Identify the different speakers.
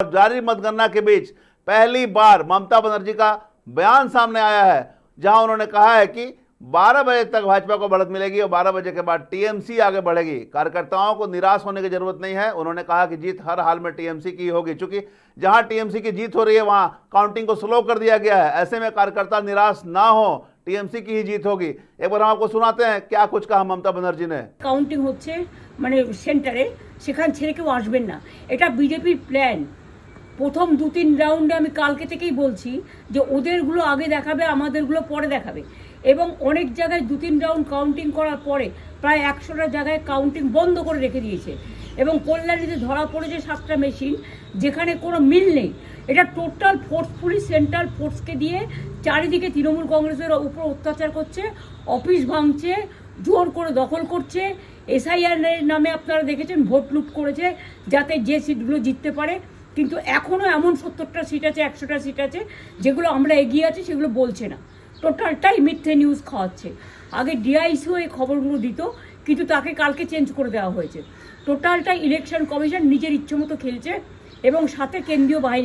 Speaker 1: जारी मतगणना के बीच पहली बार ममता बनर्जी का बयान सामने आया है, जहां उन्होंने कहा है कि 12 बजे तक भाजपा को बढ़त मिलेगी और 12 बजे के बाद टीएमसी आगे बढ़ेगी। कार्यकर्ताओं को निराश होने की जरूरत नहीं है। उन्होंने कहा कि जीत हर हाल में टीएमसी की होगी, क्योंकि जहां टीएमसी की जीत हो रही है वहां काउंटिंग को स्लो कर दिया गया है। ऐसे में कार्यकर्ता निराश ना हो, टीएमसी की ही जीत होगी। एक बार हम आपको सुनाते हैं क्या कुछ कहा ममता बनर्जी ने।
Speaker 2: কাউন্টিং হচ্ছে মানে সেন্টারে, সেখান ছেড়ে কেউ আসবেন না, এটা বিজেপির প্ল্যান। প্রথম 2-3 রাউন্ডে আমি কালকে থেকেই বলছি যে ওদেরগুলো আগে দেখাবে, আমাদেরগুলো পরে দেখাবে। এবং অনেক জায়গায় 2-3 রাউন্ড কাউন্টিং করার পরে প্রায় 100টা জায়গায় কাউন্টিং বন্ধ করে রেখে দিয়েছে। এবং কল্যাণীতে ধরা পড়েছে 7টা মেশিন, যেখানে কোনো মিল নেই। এটা টোটাল ফোর্সফুলি সেন্ট্রাল ফোর্সকে দিয়ে চারিদিকে তৃণমূল কংগ্রেসের উপর অত্যাচার করছে, অফিস ভাঙছে, জোর করে দখল করছে। এসআইআর নামে আপনারা দেখেছেন ভোট লুট করেছে যাতে যে সিটগুলো জিততে পারে। কিন্তু এখনও এমন 70টা সিট আছে, 100টা সিট আছে যেগুলো আমরা এগিয়ে আছি, সেগুলো বলছে না। টোটালটাই মিথ্যে নিউজ খাওয়াচ্ছে। আগে ডিআইসিও এই খবরগুলো দিত, কিন্তু তাকে কালকে চেঞ্জ করে দেওয়া হয়েছে। টোটালটাই ইলেকশন কমিশন নিজের ইচ্ছে মতো খেলছে এবং সাথে কেন্দ্রীয় বাহিনী।